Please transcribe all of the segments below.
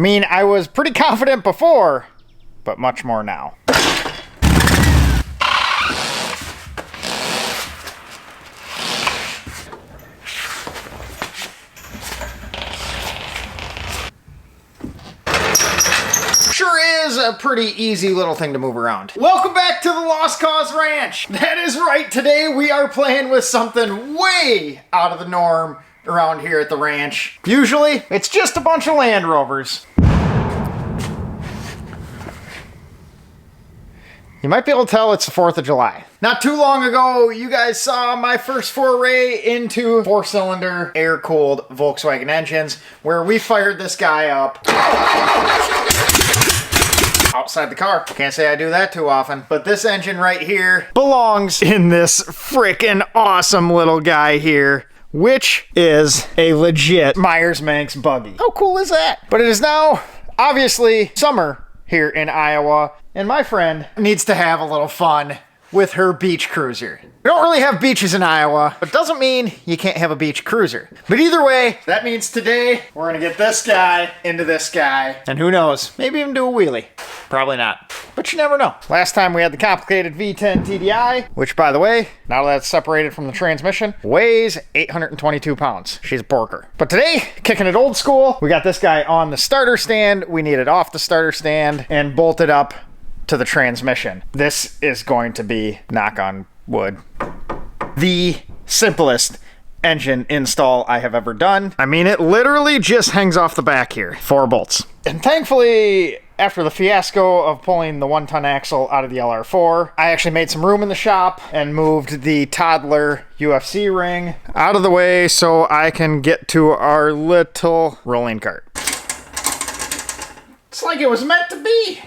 I mean, I was pretty confident before, but much more now. Sure is a pretty easy little thing to move around. Welcome back to the Lost Cause Ranch. That is right, today we are playing with something way out of the norm around here at the ranch. Usually, it's just a bunch of Land Rovers. You might be able to tell it's the 4th of July. Not too long ago, you guys saw my first foray into 4-cylinder, air-cooled Volkswagen engines, where we fired this guy up outside the car. Can't say I do that too often. But this engine right here belongs in this frickin' awesome little guy here, which is a legit Meyers Manx Buggy. How cool is that? But it is now, obviously, summer here in Iowa, and my friend needs to have a little fun with her beach cruiser. We don't really have beaches in Iowa, but doesn't mean you can't have a beach cruiser. But either way, that means today we're gonna get this guy into this guy, and who knows, maybe even do a wheelie. Probably not, but you never know. Last time we had the complicated V10 TDI, which by the way, now that it's separated from the transmission, weighs 822 pounds. She's a porker. But today, kicking it old school, we got this guy on the starter stand, we need it off the starter stand, and bolted up to the transmission. This is going to be, knock on wood, the simplest engine install I have ever done. I mean, it literally just hangs off the back here. 4 bolts. And thankfully, after the fiasco of pulling the 1-ton axle out of the LR4, I actually made some room in the shop and moved the toddler UFC ring out of the way so I can get to our little rolling cart. It's like it was meant to be.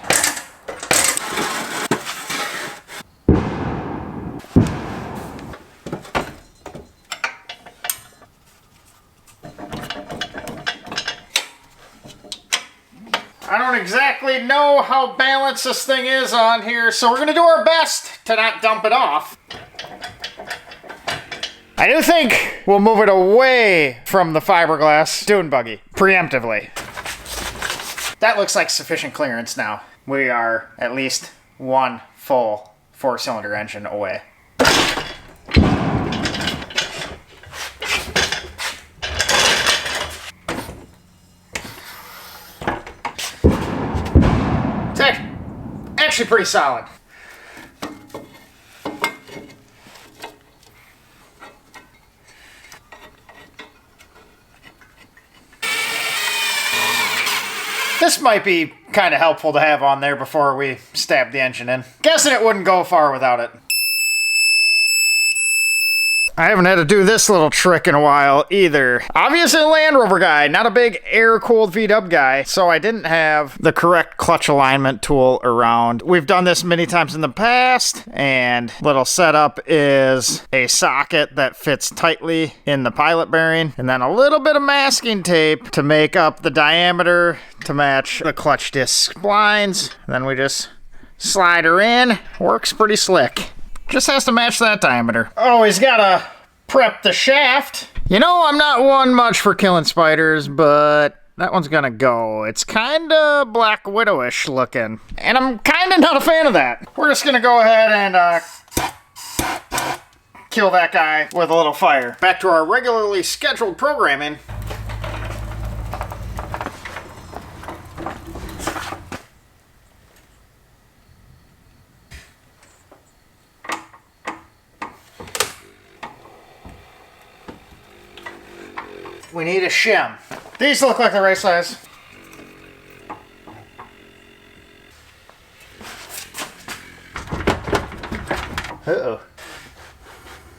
I don't exactly know how balanced this thing is on here, so we're gonna do our best to not dump it off. I do think we'll move it away from the fiberglass dune buggy, preemptively. That looks like sufficient clearance now. We are at least one full 4-cylinder engine away. Actually pretty solid. This might be kind of helpful to have on there before we stab the engine in. Guessing it wouldn't go far without it. I haven't had to do this little trick in a while either. Obviously a Land Rover guy, not a big air-cooled V-dub guy, so I didn't have the correct clutch alignment tool around. We've done this many times in the past, and little setup is a socket that fits tightly in the pilot bearing, and then a little bit of masking tape to make up the diameter to match the clutch disc splines. And then we just slide her in. Works pretty slick. Just has to match that diameter. Always gotta prep the shaft. You know, I'm not one much for killing spiders, but that one's gonna go. It's kinda Black Widowish looking, and I'm kinda not a fan of that. We're just gonna go ahead and kill that guy with a little fire. Back to our regularly scheduled programming. We need a shim. These look like the right size. Uh-oh.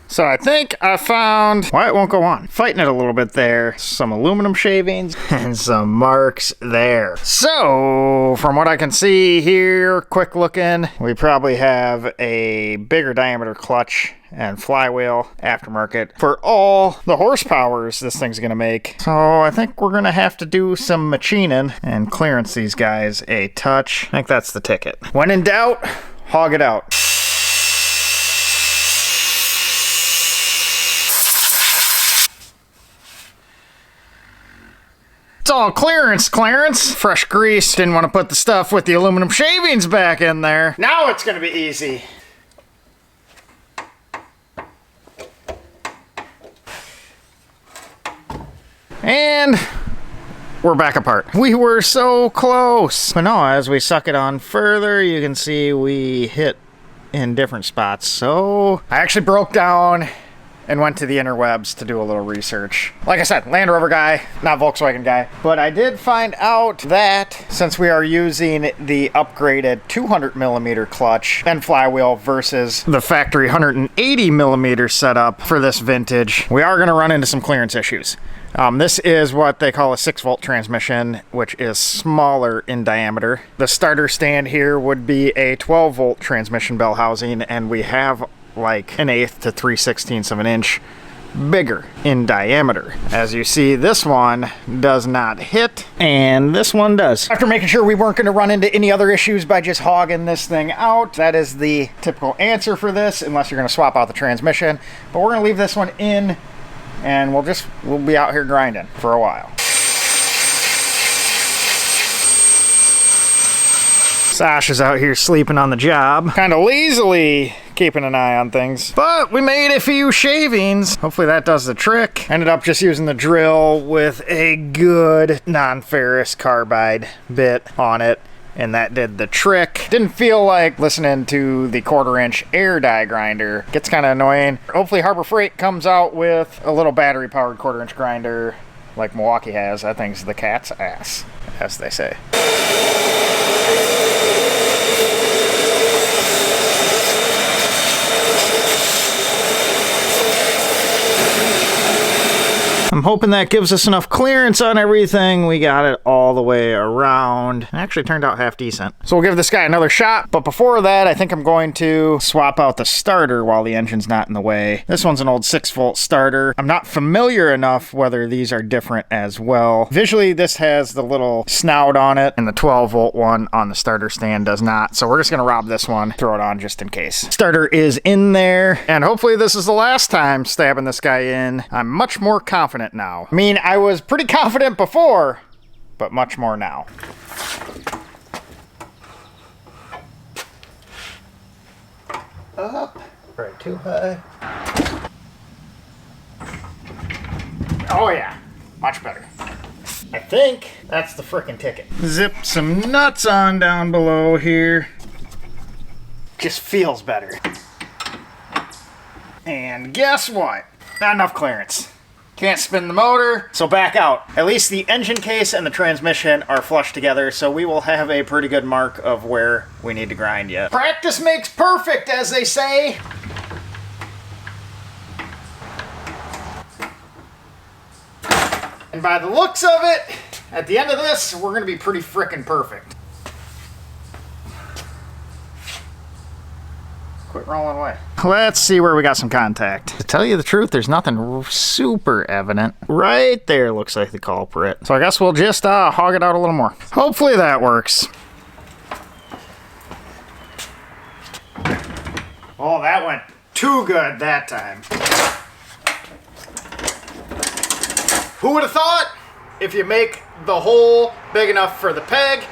So I think I found why it won't go on. Fighting it a little bit there. Some aluminum shavings and some marks there. So from what I can see here, quick looking, we probably have a bigger diameter clutch and flywheel aftermarket for all the horsepowers this thing's gonna make. So I think we're gonna have to do some machining and clearance these guys a touch. I think that's the ticket. When in doubt, hog it out. It's all clearance, Clarence. Fresh grease. Didn't want to put the stuff with the aluminum shavings back in there. Now it's gonna be easy. And we're back apart. We were so close. But no, as we suck it on further, you can see we hit in different spots. So I actually broke down and went to the interwebs to do a little research. Like I said, Land Rover guy, not Volkswagen guy. But I did find out that since we are using the upgraded 200 millimeter clutch and flywheel versus the factory 180 millimeter setup for this vintage, we are gonna run into some clearance issues. This is what they call a 6-volt transmission, which is smaller in diameter. The starter stand here would be a 12-volt transmission bell housing, and we have like 1/8 to 3/16 of an inch bigger in diameter. As you see, this one does not hit, and this one does. After making sure we weren't going to run into any other issues by just hogging this thing out, that is the typical answer for this, unless you're going to swap out the transmission. But we're going to leave this one in, and we'll be out here grinding for a while. Sasha's out here sleeping on the job, kind of lazily keeping an eye on things. But we made a few shavings. Hopefully that does the trick. Ended up just using the drill with a good non-ferrous carbide bit on it, and that did the trick. Didn't feel like listening to the 1/4-inch air die grinder. Gets kind of annoying. Hopefully Harbor Freight comes out with a little battery powered 1/4-inch grinder like Milwaukee has. That thing's the cat's ass, as they say. I'm hoping that gives us enough clearance on everything. We got it all the way around. It actually turned out half decent. So we'll give this guy another shot. But before that, I think I'm going to swap out the starter while the engine's not in the way. This one's an old 6-volt starter. I'm not familiar enough whether these are different as well. Visually, this has the little snout on it, and the 12-volt one on the starter stand does not. So we're just gonna rob this one, throw it on just in case. Starter is in there, and hopefully this is the last time stabbing this guy in. I'm much more confident now. I mean, I was pretty confident before, but much more now. Up, right too high. Oh yeah, much better. I think that's the frickin' ticket. Zip some nuts on down below here. Just feels better. And guess what? Not enough clearance. Can't spin the motor, so back out. At least the engine case and the transmission are flush together, so we will have a pretty good mark of where we need to grind yet. Practice makes perfect, as they say. And by the looks of it, at the end of this, we're gonna be pretty frickin' perfect. Quit rolling away. Let's see where we got some contact. To tell you the truth, there's nothing super evident. Right there looks like the culprit. So I guess we'll just hog it out a little more. Hopefully that works. Oh, that went too good that time. Who would have thought? If you make the hole big enough for the peg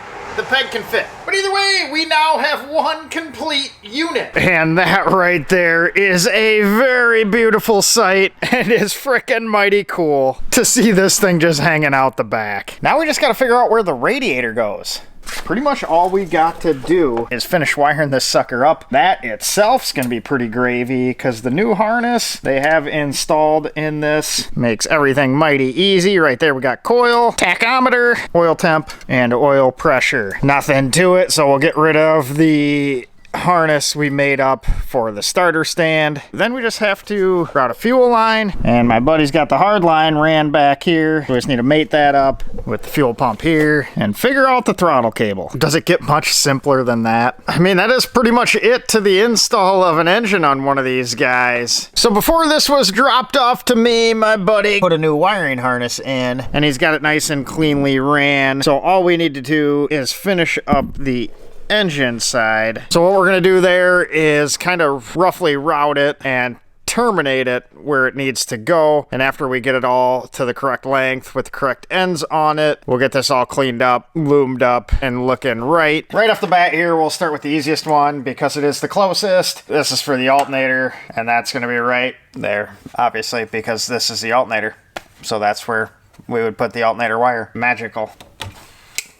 can fit. But either way, we now have one complete unit. And that right there is a very beautiful sight, and is frickin' mighty cool to see this thing just hanging out the back. Now we just gotta figure out where the radiator goes. Pretty much all we got to do is finish wiring this sucker up. That itself's gonna be pretty gravy, because the new harness they have installed in this makes everything mighty easy. Right there we got coil, tachometer, oil temp, and oil pressure. Nothing to it, so we'll get rid of the harness we made up for the starter stand. Then we just have to route a fuel line, and my buddy's got the hard line ran back here. We just need to mate that up with the fuel pump here and figure out the throttle cable. Does it get much simpler than that? I mean, that is pretty much it to the install of an engine on one of these guys. So before this was dropped off to me, my buddy put a new wiring harness in, and he's got it nice and cleanly ran. So all we need to do is finish up the engine side. So what we're gonna do there is kind of roughly route it and terminate it where it needs to go. And after we get it all to the correct length with the correct ends on it, we'll get this all cleaned up, loomed up, and looking right. Right off the bat here, we'll start with the easiest one because it is the closest. This is for the alternator, and that's going to be right there, obviously, because this is the alternator. So that's where we would put the alternator wire. Magical.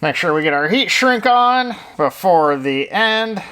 Make sure we get our heat shrink on before the end.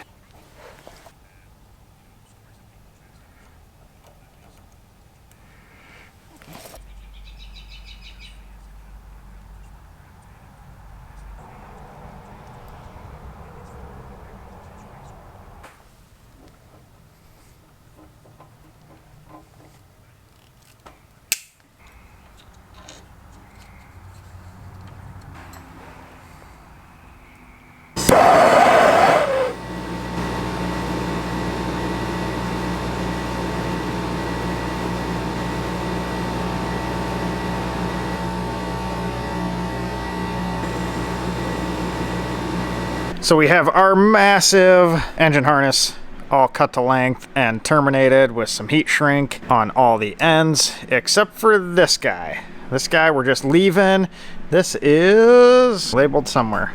So we have our massive engine harness all cut to length and terminated with some heat shrink on all the ends, except for this guy. This guy we're just leaving. This is labeled somewhere.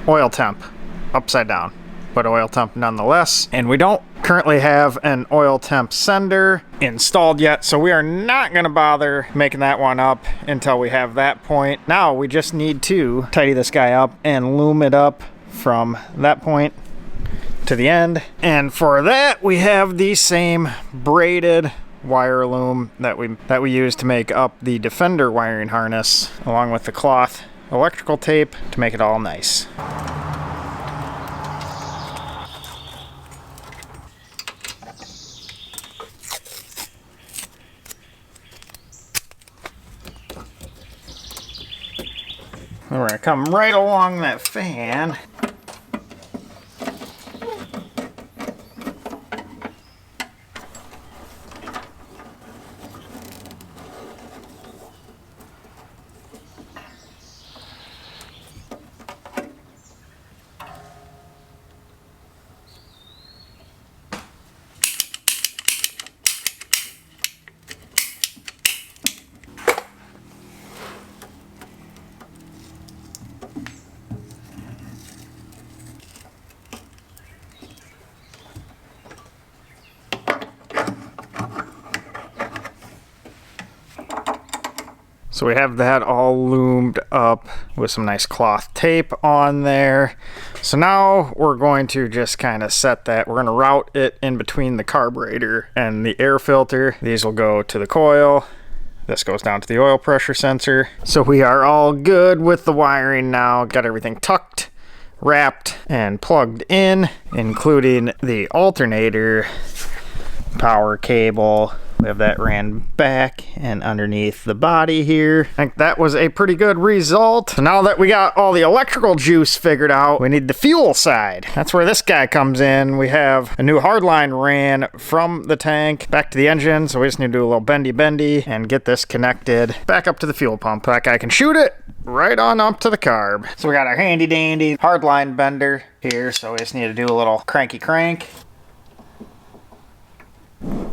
Oil temp, upside down, but oil temp nonetheless. And we don't currently have an oil temp sender installed yet, so we are not gonna bother making that one up until we have that point. Now we just need to tidy this guy up and loom it up from that point to the end. And for that, we have the same braided wire loom that we use to make up the Defender wiring harness, along with the cloth electrical tape to make it all nice. We're gonna come right along that fan. So we have that all loomed up with some nice cloth tape on there. So now we're going to just kind of set that. We're going to route it in between the carburetor and the air filter. These will go to the coil. This goes down to the oil pressure sensor. So we are all good with the wiring now. Got everything tucked, wrapped, and plugged in, including the alternator, power cable. We have that ran back and underneath the body here. I think that was a pretty good result. So now that we got all the electrical juice figured out, we need the fuel side. That's where this guy comes in. We have a new hardline ran from the tank back to the engine, so we just need to do a little bendy and get this connected back up to the fuel pump. That guy can shoot it right on up to the carb. So we got our handy dandy hardline bender here, so we just need to do a little cranky crank.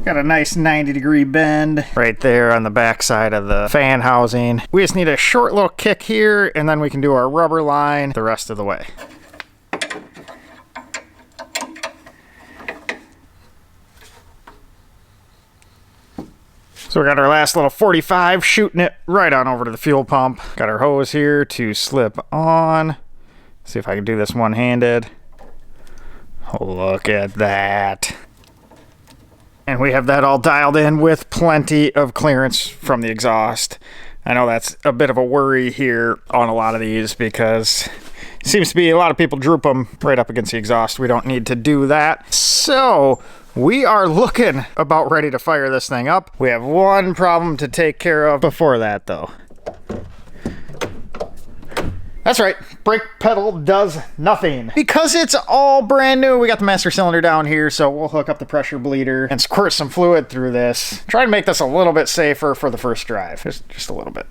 Got a nice 90-degree bend right there on the back side of the fan housing. We just need a short little kick here, and then we can do our rubber line the rest of the way. So we got our last little 45, shooting it right on over to the fuel pump. Got our hose here to slip on. See if I can do this one-handed. Oh, look at that. And we have that all dialed in with plenty of clearance from the exhaust. I know that's a bit of a worry here on a lot of these because it seems to be a lot of people droop them right up against the exhaust. We don't need to do that. So we are looking about ready to fire this thing up. We have one problem to take care of before that though. That's right, brake pedal does nothing. Because it's all brand new, we got the master cylinder down here, so we'll hook up the pressure bleeder and squirt some fluid through this. Try to make this a little bit safer for the first drive, just a little bit.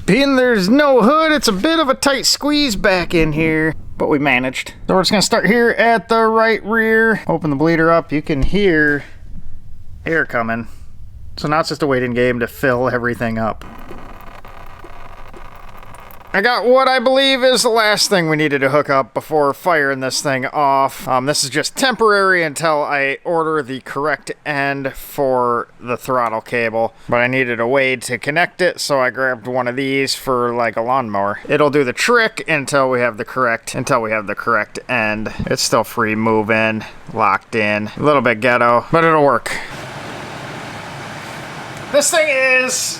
Being there's no hood, it's a bit of a tight squeeze back in here. but we managed. So we're just gonna start here at the right rear, open the bleeder up. You can hear air coming. So now it's just a waiting game to fill everything up. I got what I believe is the last thing we needed to hook up before firing this thing off. This is just temporary until I order the correct end for the throttle cable. But I needed a way to connect it, so I grabbed one of these for like a lawnmower. It'll do the trick until we have the correct end. It's still free moving, locked in. A little bit ghetto, but it'll work. This thing is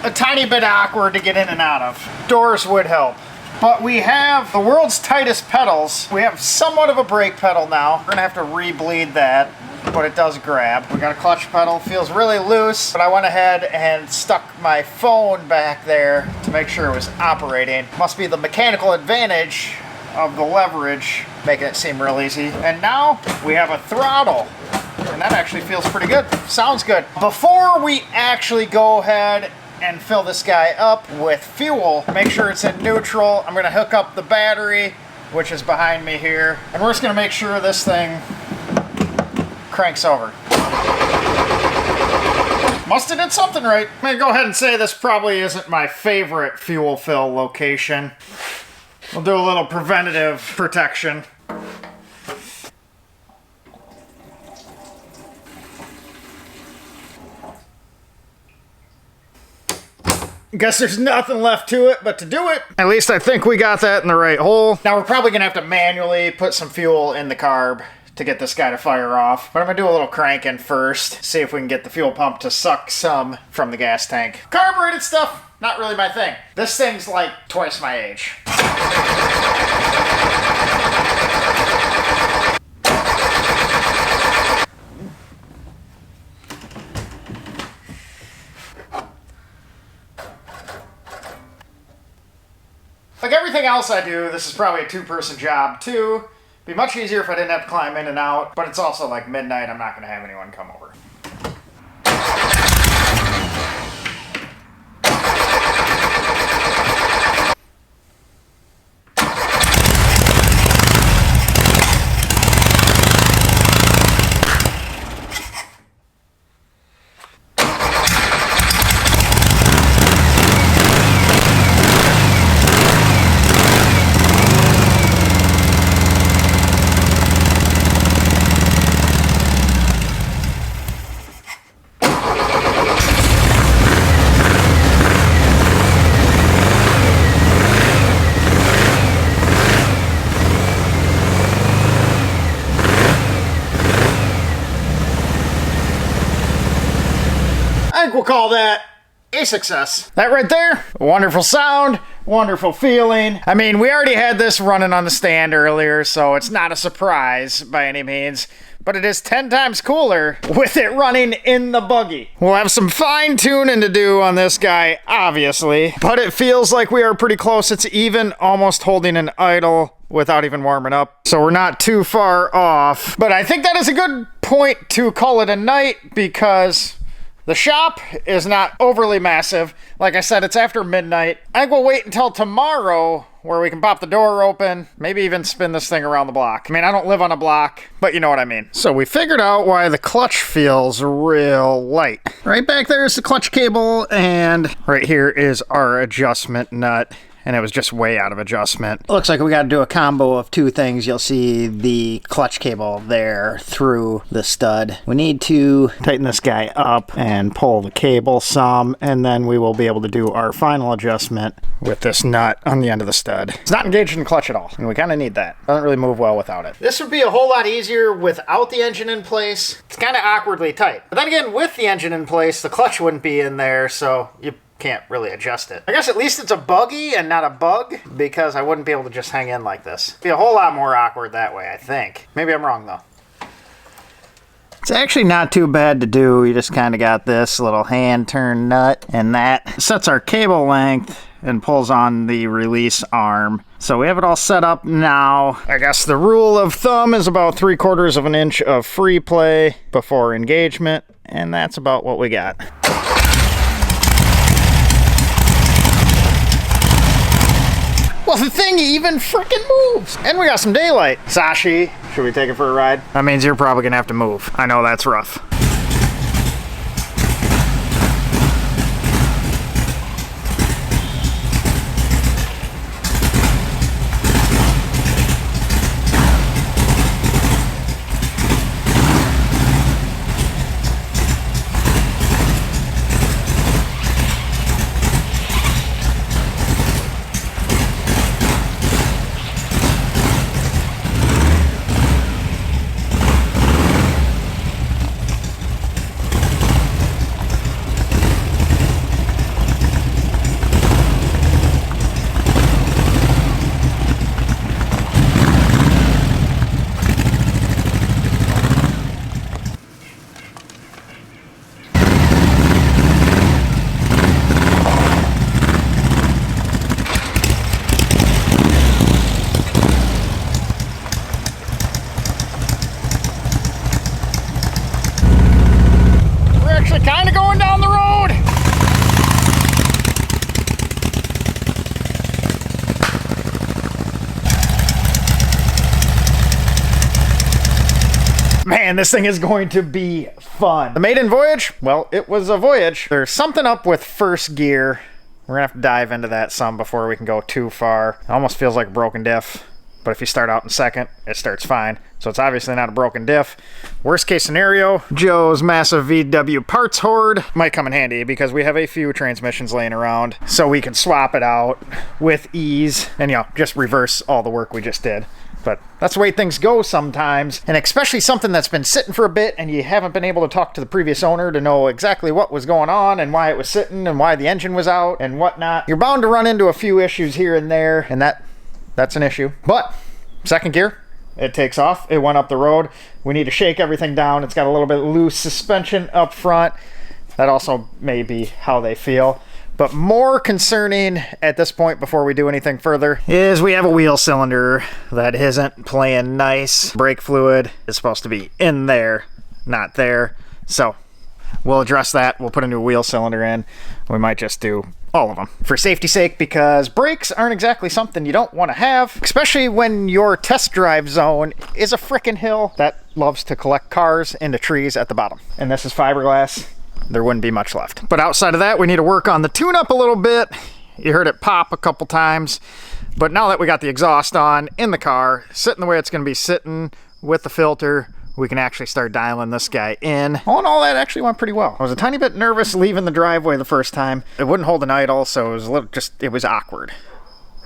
a tiny bit awkward to get in and out of. Doors would help. But we have the world's tightest pedals. We have somewhat of a brake pedal now. We're gonna have to re-bleed that, but it does grab. We got a clutch pedal, feels really loose, but I went ahead and stuck my phone back there to make sure it was operating. Must be the mechanical advantage of the leverage, making it seem real easy. And now we have a throttle. And that actually feels pretty good. Sounds good. Before we actually go ahead and fill this guy up with fuel, make sure it's in neutral. I'm gonna hook up the battery, which is behind me here, and we're just gonna make sure this thing cranks over. Must have did something right. I'm gonna go ahead and say this probably isn't my favorite fuel fill location. We'll do a little preventative protection. Guess there's nothing left to it but to do it. At least I think we got that in the right hole. Now we're probably gonna have to manually put some fuel in the carb to get this guy to fire off. But I'm gonna do a little cranking first, see if we can get the fuel pump to suck some from the gas tank. Carbureted stuff, not really my thing. This thing's like twice my age. Like everything else I do, this is probably a two-person job too. Be much easier if I didn't have to climb in and out, but it's also like midnight, I'm not gonna have anyone come over. I think we'll call that a success. That right there, wonderful sound, wonderful feeling. I mean, we already had this running on the stand earlier, so it's not a surprise by any means, but it is 10 times cooler with it running in the buggy. We'll have some fine tuning to do on this guy, obviously, but it feels like we are pretty close. It's even almost holding an idle without even warming up, so we're not too far off. But I think that is a good point to call it a night because the shop is not overly massive. Like I said, it's after midnight. I think we'll wait until tomorrow where we can pop the door open, maybe even spin this thing around the block. I mean, I don't live on a block, but you know what I mean. So we figured out why the clutch feels real light. Right back there is the clutch cable, and right here is our adjustment nut. And it was just way out of adjustment. Looks like we got to do a combo of two things. You'll see the clutch cable there through the stud. We need to tighten this guy up and pull the cable some, and then we will be able to do our final adjustment with this nut on the end of the stud. It's not engaged in the clutch at all, and we kind of need that. Doesn't really move well without it. This would be a whole lot easier without the engine in place. It's kind of awkwardly tight. But then again, with the engine in place, the clutch wouldn't be in there, so you can't really adjust it. I guess at least it's a buggy and not a bug, because I wouldn't be able to just hang in like this. It'd be a whole lot more awkward that way, I think. Maybe I'm wrong though. It's actually not too bad to do. You just kind of got this little hand turn nut, and that sets our cable length and pulls on the release arm. So we have it all set up now. I guess the rule of thumb is about 3/4 of an inch of free play before engagement, and that's about what we got. Well, the thing even freaking moves. And we got some daylight. Sashi, should we take it for a ride? That means you're probably gonna have to move. I know that's rough. Kind of going down the road. Man, this thing is going to be fun. The maiden voyage, well, it was a voyage. There's something up with first gear. We're gonna have to dive into that some before we can go too far. It almost feels like a broken diff. But if you start out in second, it starts fine. So it's obviously not a broken diff. Worst case scenario, Joe's massive VW parts hoard might come in handy because we have a few transmissions laying around so we can swap it out with ease and, you know, just reverse all the work we just did. But that's the way things go sometimes, and especially something that's been sitting for a bit and you haven't been able to talk to the previous owner to know exactly what was going on and why it was sitting and why the engine was out and whatnot. You're bound to run into a few issues here and there, and that's an issue. But second gear, it takes off. It went up the road. We need to shake everything down. It's got a little bit loose suspension up front. That also may be how they feel. But more concerning at this point before we do anything further is we have a wheel cylinder that isn't playing nice. Brake fluid is supposed to be in there, not there. So we'll address that. We'll put a new wheel cylinder in. We might just do all of them for safety's sake, because brakes aren't exactly something you don't want to have, especially when your test drive zone is a frickin' hill that loves to collect cars into trees at the bottom. And this is fiberglass. There wouldn't be much left. But outside of that, we need to work on the tune-up a little bit. You heard it pop a couple times. But now that we got the exhaust on in the car, sitting the way it's going to be sitting with the filter, we can actually start dialing this guy in. All in all, that actually went pretty well. I was a tiny bit nervous leaving the driveway the first time. It wouldn't hold an idle, so it was a little it was awkward.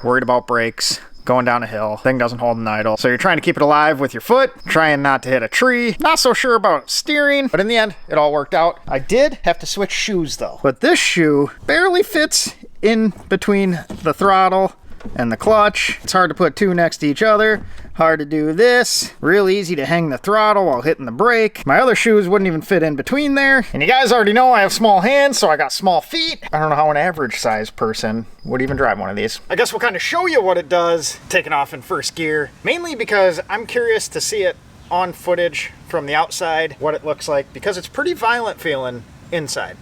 Worried about brakes, going down a hill. Thing doesn't hold an idle. So you're trying to keep it alive with your foot, trying not to hit a tree. Not so sure about steering, but in the end, it all worked out. I did have to switch shoes though. But this shoe barely fits in between the throttle and the clutch. It's hard to put two next to each other. Hard to do this. Real easy to hang the throttle while hitting the brake. My other shoes wouldn't even fit in between there. And you guys already know I have small hands, so I got small feet. I don't know how an average size person would even drive one of these. I guess we'll kind of show you what it does taking off in first gear, mainly because I'm curious to see it on footage from the outside, what it looks like, because it's pretty violent feeling inside.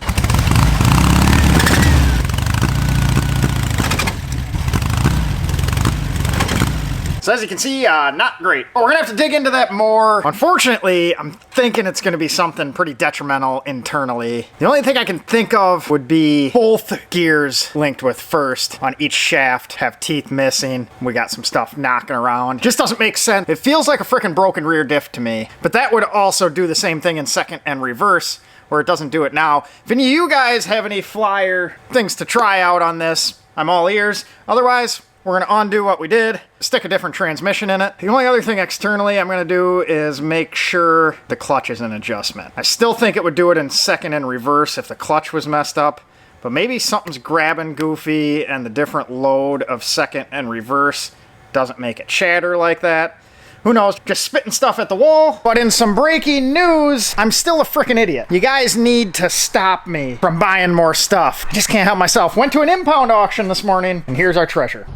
So as you can see, not great. But we're gonna have to dig into that more. Unfortunately, I'm thinking it's gonna be something pretty detrimental internally. The only thing I can think of would be both gears linked with first on each shaft have teeth missing. We got some stuff knocking around. Just doesn't make sense. It feels like a freaking broken rear diff to me. But that would also do the same thing in second and reverse, where it doesn't do it now. If any of you guys have any flyer things to try out on this, I'm all ears. Otherwise, we're gonna undo what we did, stick a different transmission in it. The only other thing externally I'm gonna do is make sure the clutch is an adjustment. I still think it would do it in second and reverse if the clutch was messed up, but maybe something's grabbing goofy and the different load of second and reverse doesn't make it chatter like that. Who knows, just spitting stuff at the wall. But in some breaking news, I'm still a freaking idiot. You guys need to stop me from buying more stuff. I just can't help myself. Went to an impound auction this morning, and here's our treasure.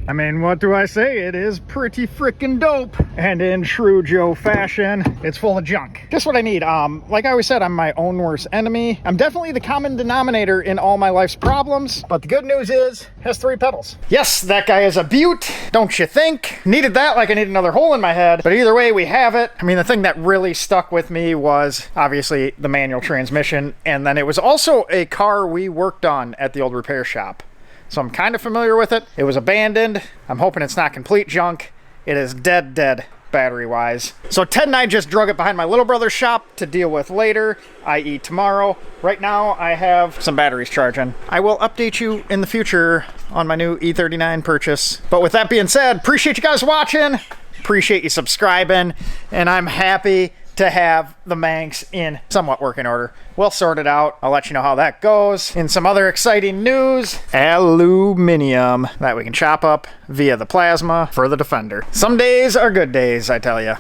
I mean, what do I say? It is pretty freaking dope. And in true Joe fashion, it's full of junk. Just what I need. Like I always said, I'm my own worst enemy. I'm definitely the common denominator in all my life's problems. But the good news is, it has 3 pedals. Yes, that guy is a beaut, don't you think? Needed that like I need another hole in my head. But either way, we have it. I mean, the thing that really stuck with me was obviously the manual transmission. And then it was also a car we worked on at the old repair shop. So I'm kind of familiar with it. It was abandoned. I'm hoping it's not complete junk. It is dead battery-wise. So Ted and I just drug it behind my little brother's shop to deal with later, i.e. tomorrow. Right now, I have some batteries charging. I will update you in the future on my new E39 purchase. But with that being said, appreciate you guys watching. Appreciate you subscribing. And I'm happy to have the Manx in somewhat working order. We'll sort it out. I'll let you know how that goes. In some other exciting news, aluminum that we can chop up via the plasma for the Defender. Some days are good days, I tell you.